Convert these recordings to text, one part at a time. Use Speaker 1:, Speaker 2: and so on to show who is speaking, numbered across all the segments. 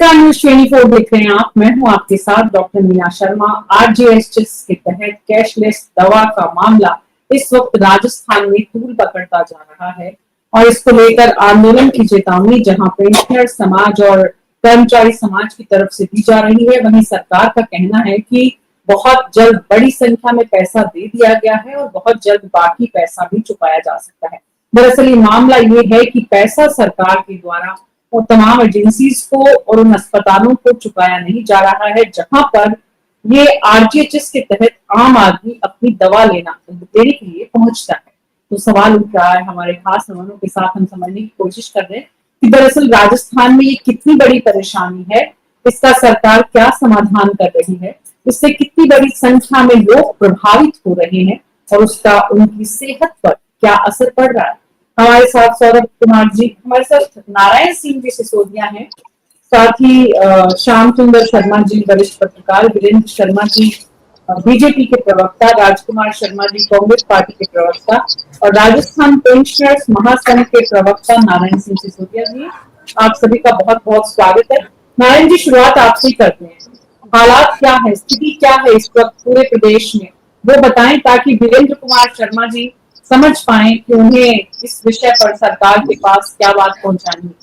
Speaker 1: नमस्कार, न्यूज 24 देख रहे हैं आप। मैं हूं आपके साथ डॉक्टर मीना शर्मा। आरजेएचएस के तहत कैशलेस दवा का मामला इस वक्त राजस्थान में तूल पकड़ता जा रहा है और इसको लेकर आंदोलन की चेतावनी जहां पेंशनर समाज और कर्मचारी समाज की तरफ से दी जा रही है, वहीं सरकार का कहना है कि बहुत जल्द बड़ी संख्या में पैसा दे दिया गया है और बहुत जल्द बाकी पैसा भी चुकाया जा सकता है। दरअसल ये मामला ये है कि पैसा सरकार के द्वारा और तमाम एजेंसीज को और उन अस्पतालों को चुकाया नहीं जा रहा है जहां पर ये आरजीएचएस के तहत आम आदमी अपनी दवा लेने के लिए पहुंचता है। तो सवाल उठ रहा है, हमारे खास मेहमानों के साथ हम समझने की कोशिश कर रहे हैं कि दरअसल राजस्थान में ये कितनी बड़ी परेशानी है, इसका सरकार क्या समाधान कर रही है, इससे कितनी बड़ी संख्या में लोग प्रभावित हो रहे हैं और उसका उनकी सेहत पर क्या असर पड़ रहा है। हमारे साथ सौरभ कुमार जी, हमारे साथ नारायण सिंह जी सिसोदिया हैं, साथ ही श्याम सुंदर शर्मा जी वरिष्ठ पत्रकार, वीरेंद्र शर्मा जी बीजेपी के प्रवक्ता, राजकुमार शर्मा जी कांग्रेस पार्टी के प्रवक्ता और राजस्थान पेंशनर्स महासंघ के प्रवक्ता नारायण सिंह सिसोदिया जी। आप सभी का बहुत बहुत स्वागत है। नारायण जी, शुरुआत आपसे ही करते हैं। हालात क्या है, स्थिति क्या है इस वक्त पूरे प्रदेश में, वो बताएं ताकि वीरेंद्र कुमार शर्मा जी समझ पाए कि उन्हें इस विषय पर सरकार के पास क्या बात पहुंचानी है।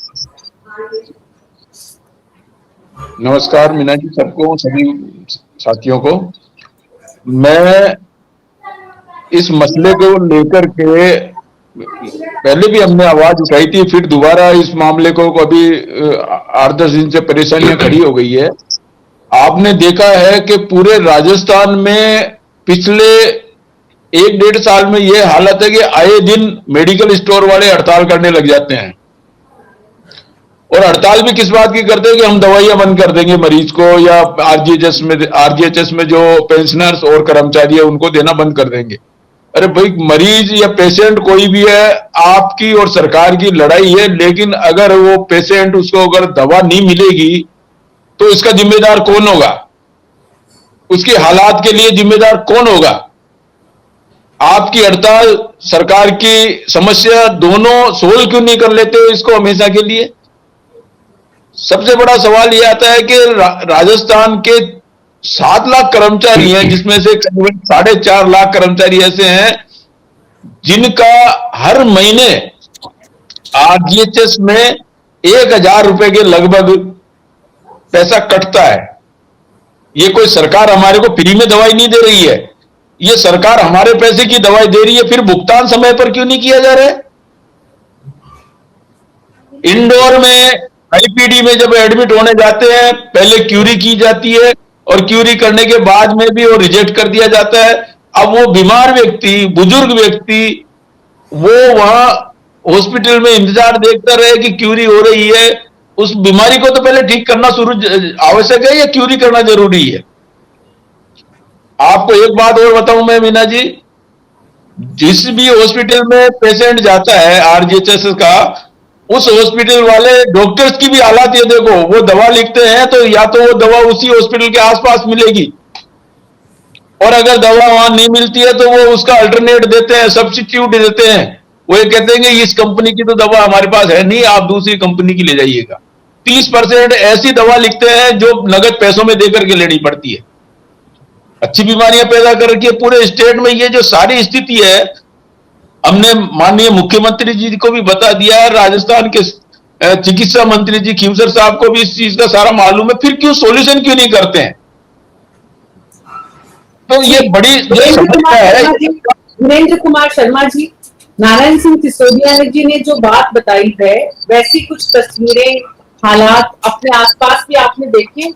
Speaker 2: नमस्कार मीना जी, सबको, सभी साथियों को। मैं इस मसले को लेकर के पहले भी हमने आवाज उठाई थी, फिर दोबारा इस मामले को अभी 8-10 दिन से परेशानियां खड़ी हो गई है। आपने देखा है कि पूरे राजस्थान में पिछले 1-1.5 साल में यह हालत है कि आए दिन मेडिकल स्टोर वाले हड़ताल करने लग जाते हैं और हड़ताल भी किस बात की करते हैं कि हम दवाइयां बंद कर देंगे मरीज को, या आरजीएचएस में जो पेंशनर्स और कर्मचारी है उनको देना बंद कर देंगे। अरे भाई, मरीज या पेशेंट कोई भी है, आपकी और सरकार की लड़ाई है, लेकिन अगर वो पेशेंट, उसको अगर दवा नहीं मिलेगी तो इसका जिम्मेदार कौन होगा? उसके हालात के लिए जिम्मेदार कौन होगा? आपकी हड़ताल, सरकार की समस्या, दोनों सोल्व क्यों नहीं कर लेते हो इसको हमेशा के लिए? सबसे बड़ा सवाल यह आता है कि राजस्थान के 7 लाख कर्मचारी हैं, जिसमें से 4.5 लाख कर्मचारी ऐसे हैं जिनका हर महीने आरजीएचएस में 1000 रुपए के लगभग पैसा कटता है। ये कोई सरकार हमारे को फ्री में दवाई नहीं दे रही है, ये सरकार हमारे पैसे की दवाई दे रही है, फिर भुगतान समय पर क्यों नहीं किया जा रहा है? इंदौर में आईपीडी में जब एडमिट होने जाते हैं, पहले क्यूरी की जाती है और क्यूरी करने के बाद में भी वो रिजेक्ट कर दिया जाता है। अब वो बीमार व्यक्ति, बुजुर्ग व्यक्ति, वो वहां हॉस्पिटल में इंतजार देखता रहे कि क्यूरी हो रही है। उस बीमारी को तो पहले ठीक करना आवश्यक है या क्यूरी करना जरूरी है? आपको एक बात और बताऊं मैं मीना जी, जिस भी हॉस्पिटल में पेशेंट जाता है आरजीएचएस का, उस हॉस्पिटल वाले डॉक्टर्स की भी हालात ये देखो। वो दवा लिखते हैं तो या तो वो दवा उसी हॉस्पिटल के आसपास मिलेगी, और अगर दवा वहां नहीं मिलती है तो वो उसका अल्टरनेट देते हैं, सब्स्टिट्यूट देते हैं। वो ये कहते हैं कि इस कंपनी की तो दवा हमारे पास है नहीं, आप दूसरी कंपनी की ले जाइएगा। 30% ऐसी दवा लिखते हैं जो नगद पैसों में देकर के लेनी पड़ती है। अच्छी बीमारियां पैदा कर रखी है पूरे स्टेट में। ये जो सारी स्थिति है, हमने माननीय मुख्यमंत्री जी को भी बता दिया है, राजस्थान के चिकित्सा मंत्री जी खींवसर साहब को भी इस चीज का सारा मालूम है, फिर क्यों सोल्यूशन क्यों नहीं करते हैं? तो ये बड़ी समस्या है।
Speaker 1: वीरेंद्र कुमार शर्मा जी, नारायण सिंह सिसोदिया जी ने जो बात बताई है, वैसी कुछ तस्वीरें, हालात अपने आसपास भी आपने देखे?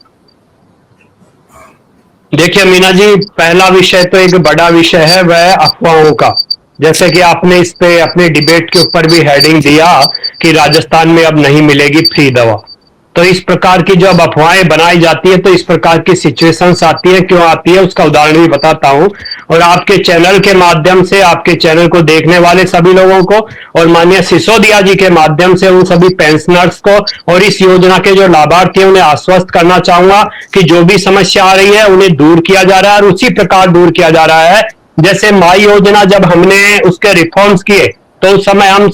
Speaker 3: देखिए मीना जी, पहला विषय तो एक बड़ा विषय है, वह अफवाहों का। जैसे कि आपने इस पे अपने डिबेट के ऊपर भी हेडिंग दिया कि राजस्थान में अब नहीं मिलेगी फ्री दवा। तो इस प्रकार की जब अफवाहें बनाई जाती है तो इस प्रकार की सिचुएशंस आती है, क्यों आती है उसका उदाहरण भी बताता हूं। और आपके चैनल के माध्यम से, आपके चैनल को देखने वाले सभी लोगों को और माननीय सिसोदिया जी के माध्यम से उन सभी पेंशनर्स को और इस योजना के जो लाभार्थी हैं उन्हें आश्वस्त करना चाहूंगा कि जो भी समस्या आ रही है उन्हें दूर किया जा रहा है, और उसी प्रकार दूर किया जा रहा है जैसे माई योजना जब हमने उसके रिफॉर्म्स किए तो उस समय हम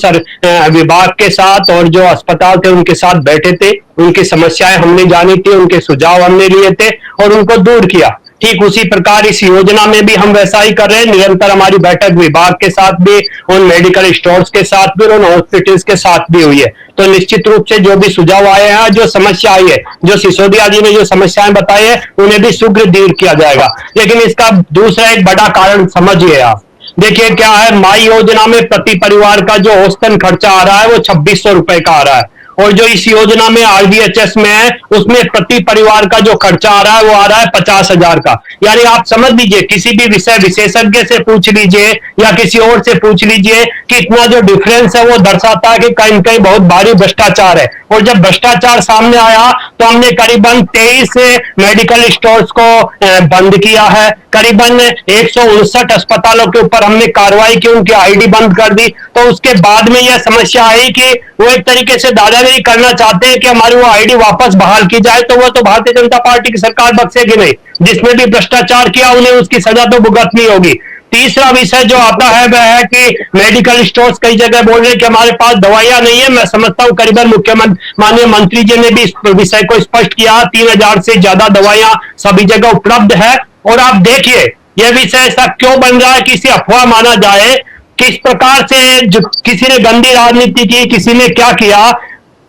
Speaker 3: विभाग के साथ और जो अस्पताल थे उनके साथ बैठे थे, उनकी समस्याएं हमने जानी थी, उनके सुझाव हमने लिए थे और उनको दूर किया। ठीक उसी प्रकार इस योजना में भी हम वैसा ही कर रहे हैं। निरंतर हमारी बैठक विभाग के साथ भी, उन मेडिकल स्टोर्स के साथ भी और उन हॉस्पिटल्स के साथ भी हुई है। तो निश्चित रूप से जो भी सुझाव आए हैं, जो समस्या आई है, जो सिसोदिया जी ने जो समस्याएं बताई है, उन्हें भी शीघ्र दूर किया जाएगा। लेकिन इसका दूसरा एक बड़ा कारण समझिए आप, देखिए क्या है, माई योजना में प्रति परिवार का जो औसतन खर्चा आ रहा है वो 2600 रुपए का आ रहा है, और जो इस योजना में आरडीएचएस में है उसमें प्रति परिवार का जो खर्चा आ रहा है वो आ रहा है 50,000 का। यानी आप समझ लीजिए, किसी भी विषय विशेषज्ञ से पूछ लीजिए या किसी और से पूछ लीजिए कि इतना जो डिफरेंस है वो दर्शाता है कि कहीं कहीं बहुत भारी भ्रष्टाचार है। और जब भ्रष्टाचार सामने आया तो हमने करीबन 23 मेडिकल स्टोर्स को बंद किया है, करीबन 159 अस्पतालों के ऊपर हमने कार्रवाई की, उनकी आईडी बंद कर दी। तो उसके बाद में यह समस्या आई कि वो एक तरीके से दादागिरी करना चाहते हैं कि हमारी वो आईडी वापस बहाल की जाए, तो वो तो भारतीय जनता पार्टी की सरकार बख्शेगी नहीं। जिसने भी भ्रष्टाचार किया उन्हें उसकी सजा तो भुगतनी होगी। तीसरा विषय जो आता है वह है कि मेडिकल स्टोर्स कई जगह बोल रहे हैं कि हमारे पास दवाइयां नहीं है। मैं समझता हूं करीबन मुख्यमंत्री माननीय मंत्री जी ने भी इस विषय को स्पष्ट किया, 3000 से ज्यादा दवाइयां सभी जगह उपलब्ध है। और आप देखिए यह विषय ऐसा क्यों बन रहा है कि इसे अफवाह माना जाए, किस प्रकार से जो किसी ने गंदी राजनीति की, किसी ने क्या किया।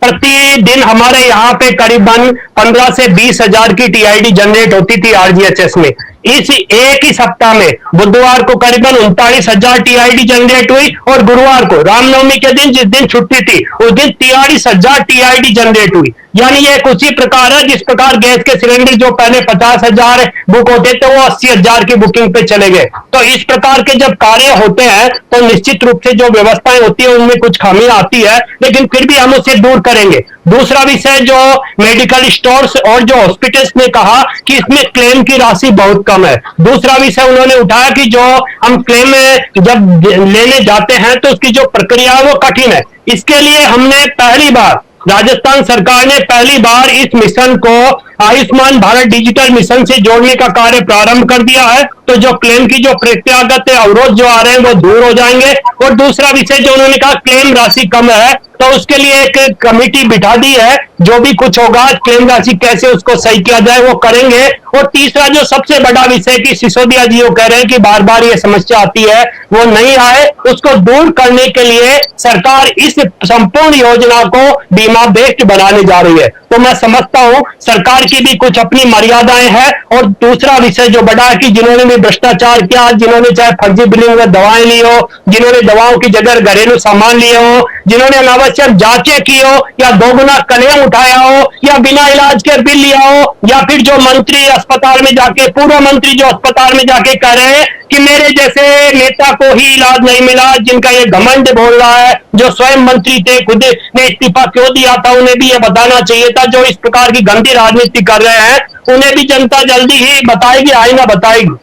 Speaker 3: प्रतिदिन हमारे यहाँ पे करीबन 15 से 20 हजार की टीआईडी जनरेट होती थी आरजीएचएस में। इस एक ही सप्ताह में बुधवार को करीबन 39,000 टीआईडी जनरेट हुई और गुरुवार को रामनवमी के दिन जिस दिन छुट्टी थी उस दिन 43,000 टीआईडी जनरेट हुई। यानी ये उसी प्रकार है जिस प्रकार गैस के सिलेंडर जो पहले 50,000 बुक होते थे वो 80,000 की बुकिंग पे चले गए। तो इस प्रकार के जब कार्य होते हैं तो निश्चित रूप से जो व्यवस्थाएं होती है उनमें कुछ खामियां आती है, लेकिन फिर भी हम उसे दूर करेंगे। दूसरा विषय जो मेडिकल स्टोर्स और जो हॉस्पिटल्स ने कहा कि इसमें क्लेम की राशि बहुत कम है। दूसरा विषय उन्होंने उठाया कि जो हम क्लेम जब लेने जाते हैं तो उसकी जो प्रक्रिया है वो कठिन है। इसके लिए हमने पहली बार, राजस्थान सरकार ने पहली बार इस मिशन को आयुष्मान भारत डिजिटल मिशन से जोड़ने का कार्य प्रारंभ कर दिया है। तो जो क्लेम की जो प्रक्रियागत अवरोध जो आ रहे हैं वो दूर हो जाएंगे। और दूसरा विषय जो उन्होंने कहा क्लेम राशि कम है तो उसके लिए एक कमेटी बिठा दी है, जो भी कुछ होगा क्लेम राशि कैसे उसको सही किया जाए वो करेंगे। और तीसरा जो सबसे बड़ा विषय की सिसोदिया जी वो कह रहे हैं कि बार बार ये समस्या आती है वो नहीं आए, उसको दूर करने के लिए सरकार इस संपूर्ण योजना को बीमा बेस्ड बनाने जा रही है। तो मैं समझता हूं सरकार की भी कुछ अपनी मर्यादाएं हैं। और दूसरा विषय जो बड़ा है कि जिन्होंने भी भ्रष्टाचार किया, जिन्होंने चाहे फर्जी बिलिंग में दवाएं ली हो, जिन्होंने दवाओं की जगह घरेलू सामान लिए हो, जिन्होंने अनावश्यक जांचें की हो या दोगुना क्लेम उठाया हो या बिना इलाज के बिल लिया हो, या फिर जो मंत्री अस्पताल में जाके, पूर्व मंत्री जो अस्पताल में जाके कह रहे हैं कि मेरे जैसे नेता को ही इलाज नहीं मिला, जिनका ये घमंड बोल रहा है, जो स्वयं मंत्री थे खुद ने इस्तीफा क्यों दिया था, उन्हें भी ये बताना चाहिए था। जो इस प्रकार की गंदी राजनीति कर रहे हैं उन्हें भी जनता जल्दी ही बताएगी, आईना बताएगी।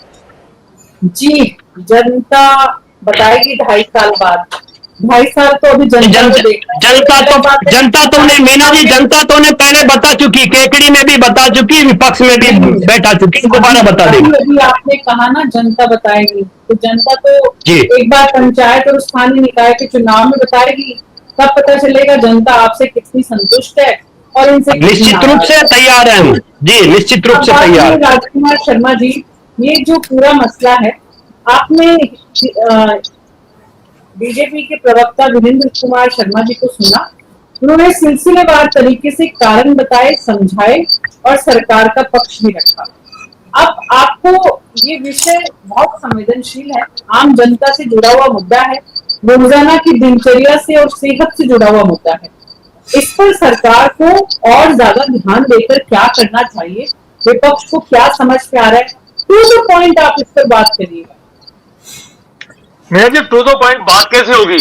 Speaker 1: जी, जनता बताएगी 2.5 साल बाद। 2.5 साल तो अभी जनता
Speaker 3: तो उन्हें, मीना जी जनता तो उन्हें पहले बता चुकी, केकड़ी में भी बता चुकी, विपक्ष में भी बैठा चुकी, दोबारा बता देगी।
Speaker 1: अभी आपने कहा ना जनता बताएगी, तो जनता तो एक बार पंचायत और स्थानीय निकाय के चुनाव में बताएगी, तब पता चलेगा जनता आपसे कितनी संतुष्ट है और इनसे
Speaker 3: निश्चित रूप से तैयार है हम जी, निश्चित रूप से तैयार।
Speaker 1: राजकुमार शर्मा जी, ये जो पूरा मसला है, आपने बीजेपी के प्रवक्ता वीरेंद्र कुमार शर्मा जी को सुना, उन्होंने सिलसिलेवार तरीके से कारण बताए, समझाए और सरकार का पक्ष भी रखा। अब आपको ये विषय बहुत संवेदनशील है, आम जनता से जुड़ा हुआ मुद्दा है, रोजाना की दिनचर्या से और सेहत से जुड़ा हुआ मुद्दा है। इस पर सरकार को और ज्यादा ध्यान देकर क्या करना चाहिए, विपक्ष को क्या समझ में आ रहा है, टू द पॉइंट आप इस पर बात करिएगा।
Speaker 2: मैं जी टू द पॉइंट बात कैसे होगी?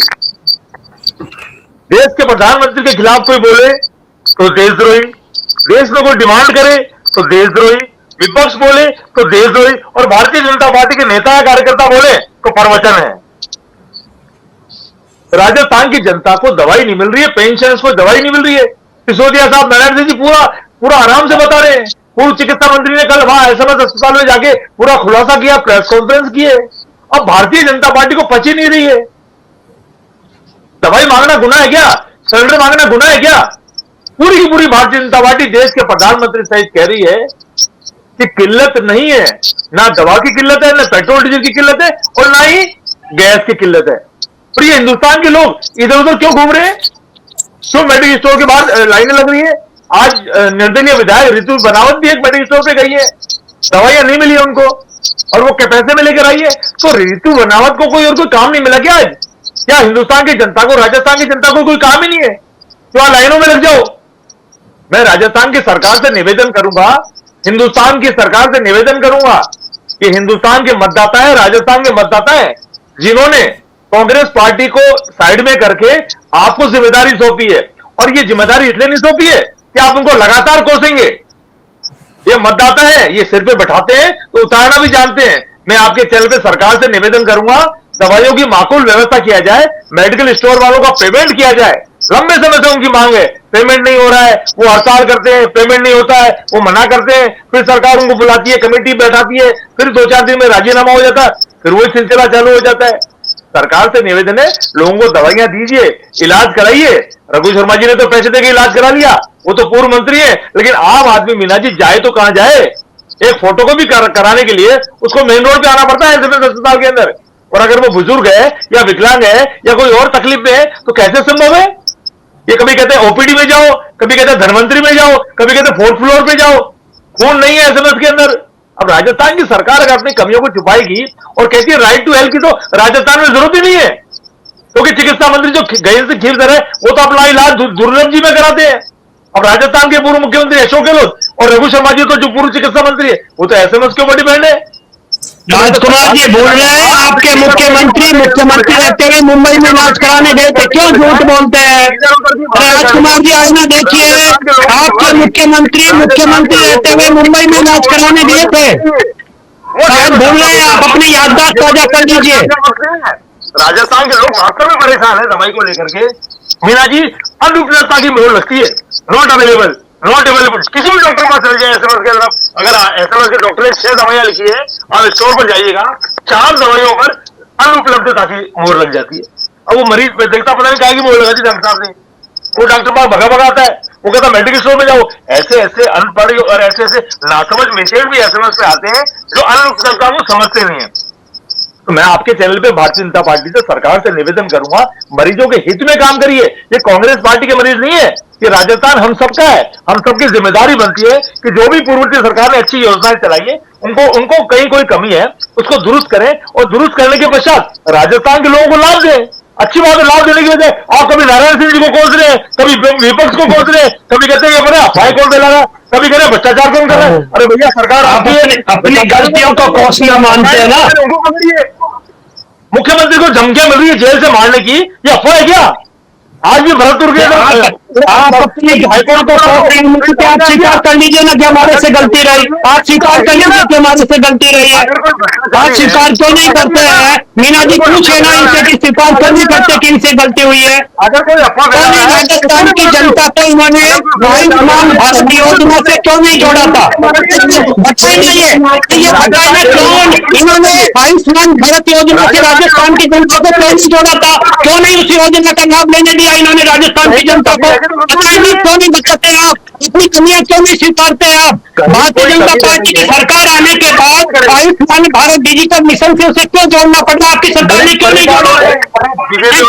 Speaker 2: देश के प्रधानमंत्री के खिलाफ कोई बोले तो देशद्रोही, देश में कोई डिमांड करे तो देशद्रोही, विपक्ष बोले तो देशद्रोही, और भारतीय जनता पार्टी के नेता या कार्यकर्ता बोले तो प्रवचन है। राजस्थान की जनता को दवाई नहीं मिल रही है, पेंशन को दवाई नहीं मिल रही है। सिसोदिया साहब, नारायण जी पूरा आराम से बता रहे हैं। पूर्व चिकित्सा मंत्री ने कल वहां एसएमएस अस्पताल में जाके पूरा खुलासा किया, प्रेस कॉन्फ्रेंस किए। अब भारतीय जनता पार्टी को पची नहीं रही है।
Speaker 4: दवाई मांगना गुनाह है क्या? सिलेंडर मांगना गुनाह है क्या? पूरी की पूरी भारतीय जनता पार्टी देश के प्रधानमंत्री सहित कह रही है कि किल्लत नहीं है, ना दवा की किल्लत है, ना पेट्रोल डीजल की किल्लत है, और ना ही गैस की किल्लत है। और ये हिंदुस्तान के लोग इधर उधर क्यों घूम रहे हैं? क्यों मेडिकल स्टोर के बाहर लाइनें लग रही है? आज निर्दलीय विधायक ऋतु बनावत भी एक मेडिकल स्टोर पे गई है, दवाइयां नहीं मिली उनको, और वो पैसे में लेकर आई है। तो ऋतु बनावत को कोई और कोई काम नहीं मिला क्या आज? क्या हिंदुस्तान की जनता को, राजस्थान की जनता को कोई काम ही नहीं है? तो आप लाइनों में लग जाओ। मैं राजस्थान की सरकार से निवेदन करूंगा, हिंदुस्तान की सरकार से निवेदन करूंगा कि हिंदुस्तान के मतदाता है, राजस्थान के मतदाता है, जिन्होंने कांग्रेस पार्टी को साइड में करके आपको जिम्मेदारी सौंपी है, और ये जिम्मेदारी इसलिए नहीं सौंपी है कि आप उनको लगातार कोसेंगे। ये मतदाता है, ये सिर पे बैठाते हैं तो उतारना भी जानते हैं। मैं आपके चैनल पे सरकार से निवेदन करूंगा, दवाइयों की माकूल व्यवस्था किया जाए, मेडिकल स्टोर वालों का पेमेंट किया जाए। लंबे समय से उनकी मांग है, पेमेंट नहीं हो रहा है, वो हड़ताल करते हैं, पेमेंट नहीं होता है, वो मना करते हैं, फिर सरकार उनको बुलाती है, कमेटी बैठाती है, फिर 2-4 दिन में राजीनामा हो जाता है, फिर वही सिलसिला चालू हो जाता है। सरकार से निवेदन है, लोगों को दवाइयां दीजिए, इलाज कराइए। रघु शर्मा जी ने तो पैसे देके इलाज करा लिया, वो तो पूर्व मंत्री है, लेकिन आम आदमी मीना जी जाए तो कहां जाए? एक फोटो को भी कराने के लिए उसको मेन रोड पे आना पड़ता है एसएमएस अस्पताल के अंदर। और अगर वो बुजुर्ग है या विकलांग है या कोई और तकलीफ में है तो कैसे संभव है? ये कभी कहते हैं ओपीडी में जाओ, कभी कहते हैं धनवंतरी में जाओ, कभी कहते हैं 4th फ्लोर पे जाओ, खून नहीं है एसएमएस के अंदर। अब राजस्थान की सरकार अगर अपनी कमियों को छुपाएगी और कहती है राइट टू हेल्थ की, तो राजस्थान में जरूरत ही नहीं है, क्योंकि चिकित्सा मंत्री जो गए से खीर है वो तो अपना इलाज दुर्लभ जी में कराते हैं। अब राजस्थान के पूर्व मुख्यमंत्री अशोक गहलोत और रघु शर्मा जी तो जो पूर्व चिकित्सा मंत्री है वो तो एसएमएस के ऊपर डिपेंड है।
Speaker 3: राजकुमार जी बोल रहे हैं आपके मुख्यमंत्री रहते हुए मुंबई में इलाज कराने गए थे, क्यों झूठ बोलते हैं? राजकुमार जी आज ना देखिए, आपके मुख्यमंत्री रहते हुए मुंबई में इलाज कराने गए थे। शायद भूल रहे हैं आप, अपनी याददाश्त ताजा कर लीजिए।
Speaker 4: राजस्थान के लोग वास्तव में परेशान है दवाई को लेकर के। मीना जी, अनुपलब्धता की मोहर लगती है, नॉट अवेलेबल, नॉट अवेलेबल। किसी भी डॉक्टर के पास चले जाए एसएमएस के तरफ, अगर एसएमएस के डॉक्टर ने 6 दवाइयां लिखी है, आप स्टोर पर जाइएगा, 4 दवाइयों पर अनुपलब्धता की मोहर लग जाती है। अब वो मरीज पे देखता पता नहीं क्या की मोहर लगा दी डॉक्टर साहब ने, वो डॉक्टर पास भगा आता है, वो कहता मेडिकल स्टोर में जाओ। ऐसे ऐसे अनपढ़ और ऐसे ऐसे नासमझ मैसेज भी एसएमएस पे आते हैं जो अनुपलब्धता को समझते नहीं है। तो मैं आपके चैनल पे भारतीय जनता पार्टी से सरकार से निवेदन करूंगा, मरीजों के हित में काम करिए। ये कांग्रेस पार्टी के मरीज नहीं है, ये राजस्थान हम सबका है। हम सबकी जिम्मेदारी बनती है कि जो भी पूर्ववर्ती सरकार ने अच्छी योजनाएं चलाई है उनको कहीं कोई कमी है उसको दुरुस्त करें, और दुरुस्त करने के पश्चात राजस्थान के लोगों को लाभ दें। अच्छी बात है, लाभ देने की वजह आप कभी नारायण सिंह जी को कोस रहे हैं, कभी विपक्ष को कोस रहे हैं, कभी कहते हैं ये बड़े अफवाह कौन फैला, कभी कह रहे हैं भ्रष्टाचार कौन कर रहा है। अरे भैया, सरकार
Speaker 3: अपनी गलतियों को कोसना मानते हैं ना।
Speaker 4: मुख्यमंत्री को धमकियां मिल रही है जेल से मारने की, ये अफवाह है क्या? आज भी भरतपुर के
Speaker 3: आप अपनी हाईकोर्ट को आप स्वीकार कर लीजिए ना कि हमारे से गलती रही। आप स्वीकार कर लीजिए कि हमारे से गलती रही है। आप स्वीकार क्यों नहीं करते हैं? मीना जी पूछे ना इनसे कि स्वीकार क्यों नहीं करते कि इनसे गलती हुई है।
Speaker 4: अगर कोई
Speaker 3: राजस्थान की जनता को इन्होंने आयुष्मान भारत योजना से क्यों नहीं जोड़ा था? बताइए, ये बताइए कौन इन्होंने आयुष्मान भारत योजना से राजस्थान की जनता को क्यों नहीं जोड़ा था? क्यों नहीं उस योजना का लाभ लेने दिया इन्होंने राजस्थान की जनता को? बताइए, क्यों नहीं बताते आप? इतनी कमियां क्यों नहीं स्वीकारते आप? भारतीय जनता पार्टी की सरकार आने के बाद आयुष्मान भारत डिजिटल मिशन से उसे क्यों जोड़ना पड़ा? आपकी सरकार ने क्यों नहीं जोड़ा?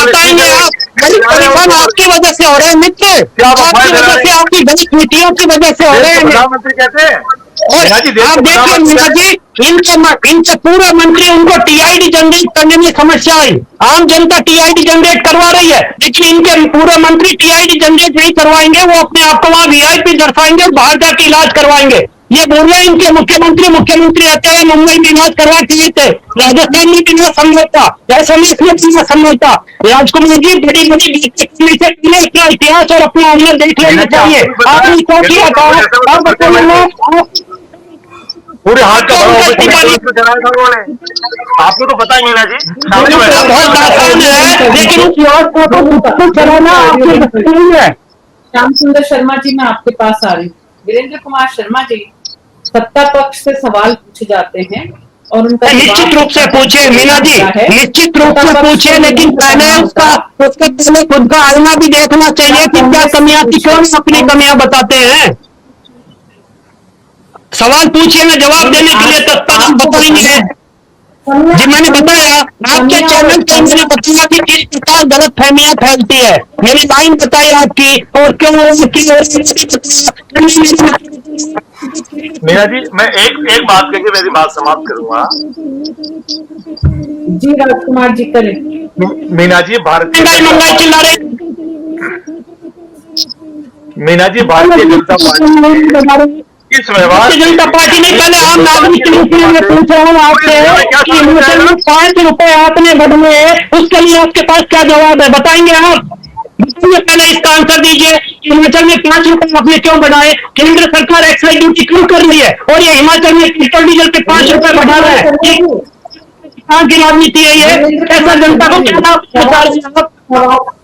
Speaker 3: बताएंगे आप? गरीब परेशान आपकी वजह से हो रहे हैं मित्र, आपकी वजह से, आपकी गरीब नीतियों की वजह से हो रहे हैं।
Speaker 4: प्रधानमंत्री कहते हैं।
Speaker 3: और आप देखिए मीना जी, इनके पूर्व मंत्री, उनको टीआईडी जनरेट करने में समस्या आई। आम जनता टीआईडी जनरेट करवा रही है, लेकिन इनके पूर्व मंत्री टीआईडी जनरेट नहीं करवाएंगे। वो अपने आप को वहां वीआईपी दर्शाएंगे और बाहर जाके इलाज करवाएंगे। ये बोल रहे हैं इनके मुख्यमंत्री रहते हुए मुंबई में इलाज करवा के थे, राजस्थान में भी न समझौता, एसएमएस में भी न समझौता। राजकुमार जी, बड़ी बड़ी अपना इतिहास और अपना हुनर देख लेना चाहिए। आपने क्या किया था? आप बताइए।
Speaker 4: पूरे हाथ का आपको तो पता ही मीना जी,
Speaker 3: बहुत आसान है, लेकिन उस व्यवस्था को चलाना है।
Speaker 1: श्याम सुंदर शर्मा जी, मैं आपके पास आ रही हूँ। वीरेंद्र कुमार शर्मा जी, सत्ता पक्ष से सवाल पूछे जाते हैं और उनका
Speaker 3: निश्चित रूप से पूछे मीना जी, निश्चित रूप से पूछे, लेकिन पहले उसके पहले खुद का आईना भी देखना चाहिए कि क्या कमियां थी, क्यों अपनी कमियां बताते हैं। सवाल पूछिए, मैं जवाब देने के लिए तत्पर हूं, बताएंगे जी। मैंने बताया आपके चैनल पे, मैंने बताया कि किस प्रकार गलत फहमियां फैलती है, मेरी लाइन बताई आपकी, और क्यों
Speaker 4: मीना जी, मैं एक बात करके मेरी बात समाप्त करूंगा।
Speaker 1: जी राजकुमार जी करें।
Speaker 4: मीना जी,
Speaker 3: मंगाई चिल्ला रहे,
Speaker 4: मीना जी, भारतीय जनता पार्टी इस व्यवहार,
Speaker 3: भारतीय जनता पार्टी ने, पहले आम नागरिक के रूप में मैं पूछ रहा हूँ आपसे कि हिमाचल में 5 रुपए आपने बढ़े, उसके लिए आपके पास क्या जवाब है, बताएंगे आप? बताइए, पहले इसका आंसर दीजिए। हिमाचल में 5 रुपए आपने क्यों बढ़ाए? केंद्र सरकार एक्साइज ड्यूटी क्यों कर रही है, और ये हिमाचल में पेट्रोल डीजल के 5 रुपए बढ़ा रहा है? कहाँ की राजनीति है ये? ऐसा जनता को क्या लाभ पहुंचा रही है आप?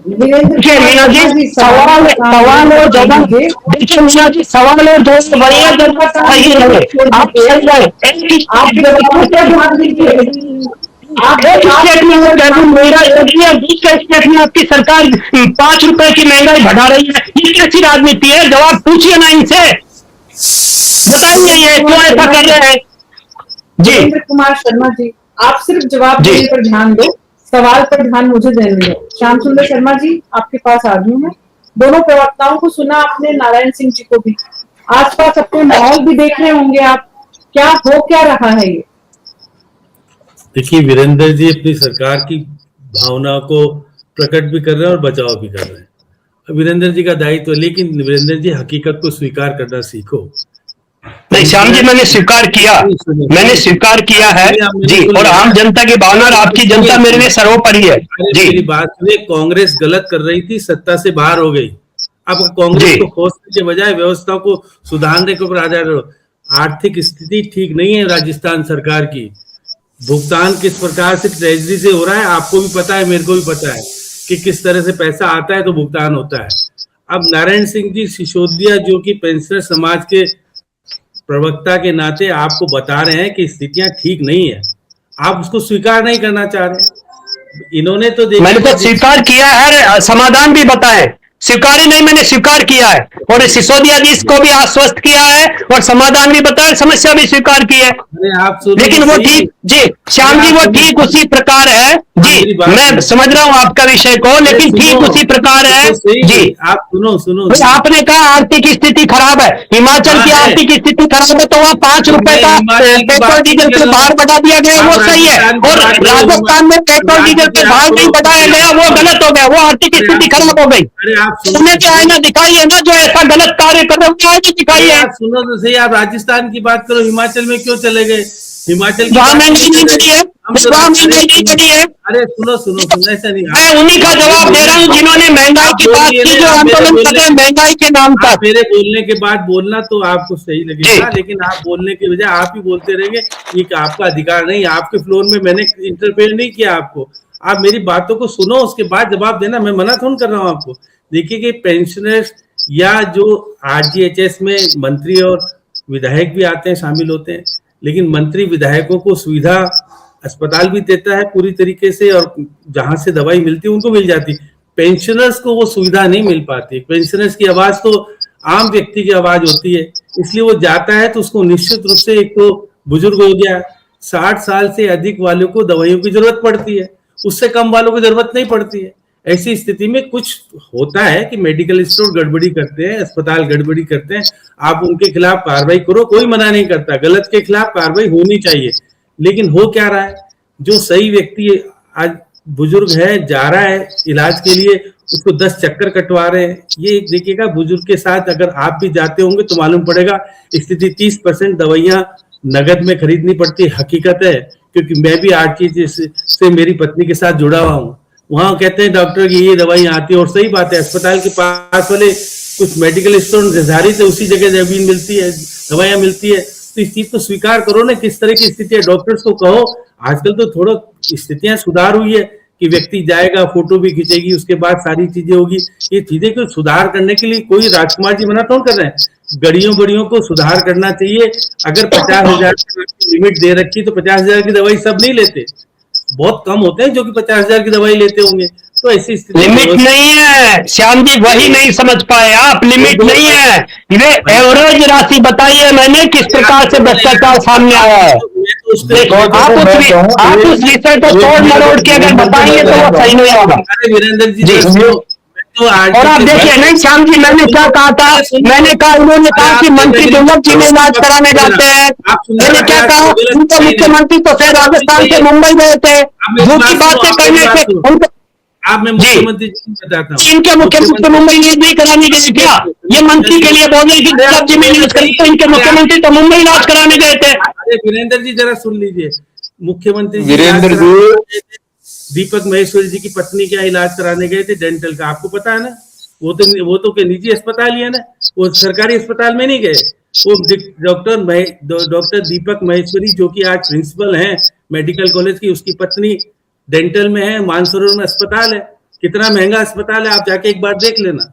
Speaker 3: देखिए मीना जी, सवाल और जवाब, देखिए मीना जी, सवाल और जवाब बढ़िया जनता सही रहे, आप सही रहे, एक स्टेट में वो कह दूं महंगाई हो रही है, दूसरे स्टेट में आपकी सरकार 5 रुपए की महंगाई बढ़ा रही है, ये कैसी राजनीति है? जवाब पूछिए ना इनसे, बताइए ये क्यों ऐसा कर रहे हैं जी।
Speaker 1: वीरेंद्र कुमार शर्मा जी, आप सिर्फ जवाब देने पर ध्यान दो, सवाल पर ध्यान मुझे देने दो। श्याम सुंदर शर्मा जी, आपके पास आ रही हूँ मैं। दोनों प्रवक्ताओं को सुना आपने, नारायण सिंह जी को भी, आसपास अपने माहौल भी देख रहे होंगे आप, क्या हो क्या रहा है ये?
Speaker 5: देखिए, वीरेंद्र जी अपनी सरकार की भावना को प्रकट भी कर रहे हैं और बचाव भी कर रहे हैं। वीरेंद्र जी का दायित्व, लेकिन वीरेंद्र जी हकीकत को स्वीकार करना सीखो।
Speaker 3: नहीं श्याम जी, मैंने स्वीकार किया, मैंने स्वीकार किया है जी, और आम जनता की भावना और आपकी जनता मेरे लिए सर्वोपरि है जी।
Speaker 5: मेरी बात सुनिए, कांग्रेस गलत कर रही थी, सत्ता से बाहर हो गई, अब कांग्रेस को खोजने के बजाय व्यवस्था को सुधारने के ऊपर आ जा रहे हो। आर्थिक स्थिति ठीक नहीं है राजस्थान सरकार की, भुगतान किस प्रकार से ट्रेजरी से हो रहा है आपको भी पता है, मेरे को भी पता है कि किस तरह से पैसा आता है तो भुगतान होता है। अब नारायण सिंह जी सिसोदिया, जो कि पेंशनर समाज के प्रवक्ता के नाते आपको बता रहे हैं कि स्थितियां ठीक नहीं है, आप उसको स्वीकार नहीं करना चाह रहे। इन्होंने तो
Speaker 3: मैंने तो स्वीकार किया है, समाधान भी बताए, स्वीकार ही नहीं, मैंने स्वीकार किया है, और सिसोदिया जी इसको भी आश्वस्त किया है और समाधान भी बताया, समस्या भी स्वीकार की है।
Speaker 5: आप
Speaker 3: लेकिन वो ठीक जी श्याम जी, वो ठीक उसी प्रकार है जी, मैं समझ रहा हूँ आपका विषय को, लेकिन ठीक उसी प्रकार है जी।
Speaker 5: आप सुनो,
Speaker 3: आपने कहा आर्थिक स्थिति खराब है, हिमाचल की आर्थिक स्थिति खराब है, तो वहाँ 5 रुपए का पेट्रोल डीजल के भाव बढ़ा दिया गया, वो सही है, और राजस्थान में पेट्रोल डीजल के भाव नहीं बढ़ाया गया, वो गलत हो गया, वो आर्थिक स्थिति खराब हो गई। उन्हें तो आईना दिखाइए ना, जो ऐसा गलत कार्य कर रहे हो, आईना दिखाइए।
Speaker 5: आप सुनो तो सही, आप राजस्थान की बात करो, हिमाचल में क्यों चले गए? हिमाचल की
Speaker 3: वहां महंगाई नहीं बढ़ी है, वहां महंगाई नहीं बढ़ी है।
Speaker 5: अरे सुनो, ऐसा नहीं,
Speaker 3: मैं उन्हीं का जवाब दे रहा हूँ जिन्होंने महंगाई की बात की, जो आंदोलन कर रहे हैं महंगाई के नाम पर।
Speaker 5: मेरे बोलने के बाद बोलना तो आपको सही लगेगा, लेकिन आप बोलने की बजाय आप ही बोलते रहेंगे, ये आपका अधिकार नहीं, आपके फ्लोर में मैंने इंटरफेयर नहीं किया आपको। आप मेरी बातों को सुनो, उसके बाद जवाब देना, मैं मना थोड़ा कर रहा हूँ आपको। देखिए कि पेंशनर्स या जो आरजीएचएस में मंत्री और विधायक भी आते हैं, शामिल होते हैं, लेकिन मंत्री विधायकों को सुविधा अस्पताल भी देता है पूरी तरीके से, और जहां से दवाई मिलती है उनको मिल जाती। पेंशनर्स को वो सुविधा नहीं मिल पाती। पेंशनर्स की आवाज तो आम व्यक्ति की आवाज होती है, इसलिए वो जाता है तो उसको निश्चित रूप से, एक तो बुजुर्ग हो गया, 60 साल से अधिक वालों को दवाइयों की जरूरत पड़ती है, उससे कम वालों को जरूरत नहीं पड़ती है। ऐसी स्थिति में कुछ होता है कि मेडिकल स्टोर गड़बड़ी करते हैं, अस्पताल गड़बड़ी करते हैं, आप उनके खिलाफ कार्रवाई करो, कोई मना नहीं करता, गलत के खिलाफ कार्रवाई होनी चाहिए। लेकिन हो क्या रहा है, जो सही व्यक्ति आज बुजुर्ग है, जा रहा है इलाज के लिए, उसको 10 चक्कर कटवा रहे हैं। ये देखिएगा, बुजुर्ग के साथ अगर आप भी जाते होंगे तो मालूम पड़ेगा, स्थिति 30% दवाइयां नगद में खरीदनी पड़ती है, हकीकत है, क्योंकि मैं भी आरटीजी से मेरी पत्नी के साथ जुड़ा हुआ हूँ। वहां कहते हैं डॉक्टर की ये दवाई आती है, और सही बात है, अस्पताल के पास वाले कुछ मेडिकल स्टोर निर्धारित है, उसी जगह जमीन मिलती है, दवाइयां मिलती है। तो इस चीज को स्वीकार करो ना, किस तरह की स्थिति है, डॉक्टर्स को कहो। आजकल तो थोड़ा स्थितियां सुधार हुई है कि व्यक्ति जाएगा, फोटो भी खींचेगी, उसके बाद सारी चीजें होगी। ये चीजें को सुधार करने के लिए कोई राजकुमार जी मना कौन कर रहे हैं, गड़ियों को सुधार करना चाहिए। अगर 50,000 की लिमिट दे रखी तो 50,000 की दवाई सब नहीं लेते, बहुत कम होते हैं जो कि 50,000 की दवाई लेते होंगे। तो ऐसी स्थिति
Speaker 3: लिमिट नहीं है श्याम जी, वही नहीं समझ पाए आप, लिमिट नहीं है, ये एवरेज राशि बताइए मैंने किस प्रकार से भ्रष्टाचार सामने आया है। आप उस रिसर्च को तोड़ मरोड़ के अगर बताएंगे तो वो सही नहीं होगा।
Speaker 5: अरे वीरेंद्र जी, तो
Speaker 3: और आप देखिए नहीं श्याम जी, मैंने क्या कहा था, मैंने कहा उन्होंने कहा कि मंत्री दुर्लभ जी में इलाज कराने जाते हैं, मैंने क्या कहा, उनको मुख्यमंत्री तो फिर राजस्थान से मुंबई गए थे, झूठी बातें करने से उनको।
Speaker 5: आप मैं मुख्यमंत्री जी बताता हूँ,
Speaker 3: इनके मुख्यमंत्री मुंबई नहीं कराने गए क्या? ये मंत्री के लिए बोल रहे कि दुर्लभ जी में इलाज करें, तो इनके मुख्यमंत्री तो मुंबई इलाज कराने गए थे।
Speaker 5: अरे वीरेंद्र जी जरा सुन लीजिए, मुख्यमंत्री
Speaker 2: वीरेंद्र जी,
Speaker 5: दीपक महेश्वरी जी की पत्नी क्या इलाज कराने गए थे डेंटल का, आपको पता है ना? वो तो के निजी अस्पताल ही है ना, वो सरकारी अस्पताल में नहीं गए। वो डॉक्टर दीपक महेश्वरी जो कि आज प्रिंसिपल हैं मेडिकल कॉलेज की, उसकी पत्नी डेंटल में है, मानसरोवर में अस्पताल है। कितना महंगा अस्पताल है, आप जाके एक बार देख लेना।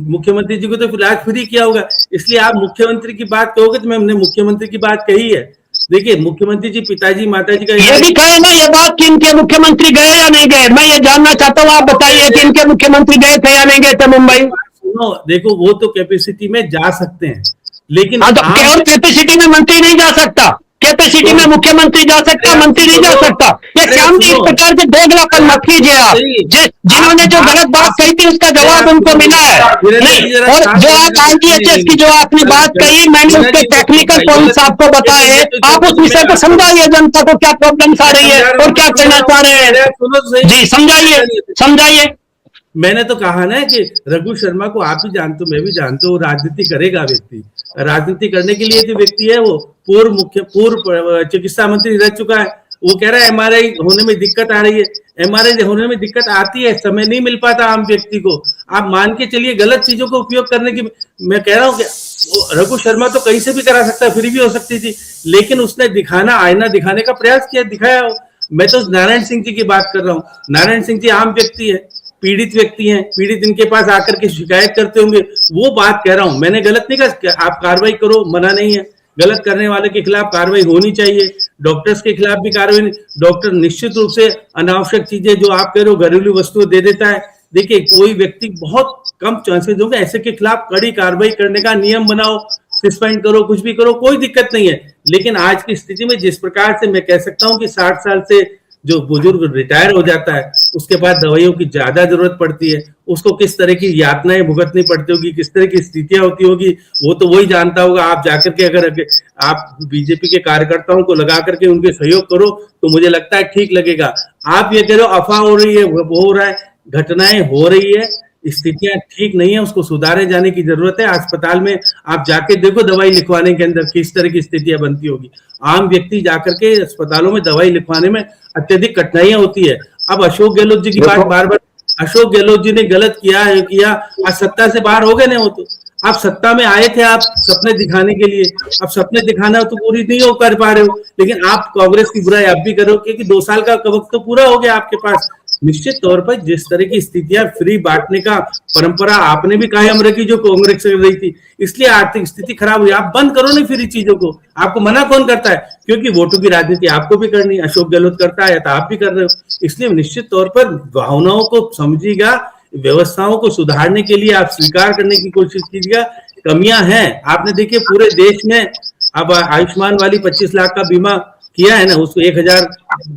Speaker 5: मुख्यमंत्री जी को तो इलाज फ्री किया होगा, इसलिए आप मुख्यमंत्री की बात कहोगे तो हमने मुख्यमंत्री की बात कही है। देखिए मुख्यमंत्री जी पिताजी माताजी का
Speaker 3: ये भी कहे ना ये बात कि इनके मुख्यमंत्री गए या नहीं गए, मैं ये जानना चाहता हूँ, आप बताइए कि इनके मुख्यमंत्री गए थे या नहीं गए थे मुंबई।
Speaker 5: सुनो देखो, वो तो कैपेसिटी में जा सकते हैं, लेकिन
Speaker 3: केवल कैपेसिटी में मंत्री नहीं जा सकता, कैपेसिटी में मुख्यमंत्री जा सकता, मंत्री नहीं जा सकता। ये श्याम जी इस प्रकार के दोगलापन मत कीजिए आप। जिन्होंने जो गलत बात कही थी उसका जवाब उनको मिला है नहीं, और जो आप आईटीएचएस की जो आपने बात कही, मैंने उसके टेक्निकल पॉइंट्स आपको बताए, आप उस विषय को समझाइए, जनता को क्या प्रॉब्लम्स आ रही है और क्या करना चाह रहे हैं। जी समझाइए समझाइए।
Speaker 5: मैंने तो कहा ना कि रघु शर्मा को आप भी जानते हो, मैं भी जानते हो, राजनीति करेगा व्यक्ति, राजनीति करने के लिए जो व्यक्ति है वो पूर्व चिकित्सा मंत्री रह चुका है। वो कह रहा है एमआरआई होने में दिक्कत आ रही है, एमआरआई होने में दिक्कत आती है, समय नहीं मिल पाता आम व्यक्ति को। आप मान के चलिए गलत चीजों का उपयोग करने की, मैं कह रहा हूँ कि रघु शर्मा तो कहीं से भी करा सकता है, फ्री भी हो सकती थी, लेकिन उसने आईना दिखाने का प्रयास किया, दिखाया। मैं तो नारायण सिंह जी की बात कर रहा हूँ। नारायण सिंह जी आम व्यक्ति है, पीड़ित व्यक्ति हैं, पीड़ित इनके पास आकर के शिकायत करते होंगे, वो बात कह रहा हूं। मैंने गलत नहीं कहा, आप कार्रवाई करो, मना नहीं है, गलत करने वाले के खिलाफ कार्रवाई होनी चाहिए, डॉक्टर्स के खिलाफ भी कार्रवाई। डॉक्टर निश्चित रूप से अनावश्यक चीजें जो आप कह रहे हो घरेलू वस्तुएं दे देता है। देखिए कोई व्यक्ति, बहुत कम चांसेस होंगे, ऐसे के खिलाफ कड़ी कार्रवाई करने का नियम बनाओ, सस्पेंड करो, कुछ भी करो, कोई दिक्कत नहीं है। लेकिन आज की स्थिति में जिस प्रकार से मैं कह सकता हूं कि 60 साल से जो बुजुर्ग रिटायर हो जाता है, उसके बाद दवाइयों की ज्यादा जरूरत पड़ती है, उसको किस तरह की यातनाएं भुगतनी पड़ती होगी, किस तरह की स्थितियां होती होगी, वो तो वही जानता होगा। आप जाकर के अगर आप बीजेपी के कार्यकर्ताओं को लगा करके उनके सहयोग करो तो मुझे लगता है ठीक लगेगा। आप ये कह रहे हो अफवाह हो रही है, वो हो रहा है, घटनाएं हो रही है, स्थितियां ठीक नहीं है, उसको सुधारे जाने की जरूरत है। अस्पताल में आप जाके देखो दवाई लिखवाने के अंदर किस तरह की स्थितियां बनती होगी। आम व्यक्ति जाकर के अस्पतालों में दवाई लिखवाने में अत्यधिक कठिनाइयां होती है। अब अशोक गहलोत जी की बात बार बार, अशोक गहलोत जी ने गलत किया है, आज सत्ता से बाहर हो गए ना। वो तो आप सत्ता में आए थे आप सपने दिखाने के लिए, अब सपने दिखाना तो पूरी नहीं हो कर पा रहे हो, लेकिन आप कांग्रेस की बुराई आप भी करो क्योंकि 2 साल का वक्त तो पूरा हो गया आपके पास। निश्चित तौर पर जिस तरह की स्थितियां फ्री बांटने का परंपरा आपने भी कायम रखी जो कांग्रेस कर रही थी, इसलिए आर्थिक स्थिति खराब हुई। आप बंद करो नहीं फ्री चीजों को, आपको मना कौन करता है? क्योंकि वोटों की राजनीति आपको भी करनी है, अशोक गहलोत करता है तो आप भी कर रहे हो। इसलिए निश्चित तौर पर भावनाओं को समझिएगा, व्यवस्थाओं को सुधारने के लिए आप स्वीकार करने की कोशिश कीजिएगा। कमियां हैं, आपने देखिए पूरे देश में अब आयुष्मान वाली 25 लाख का बीमा किया है ना, उसको 1000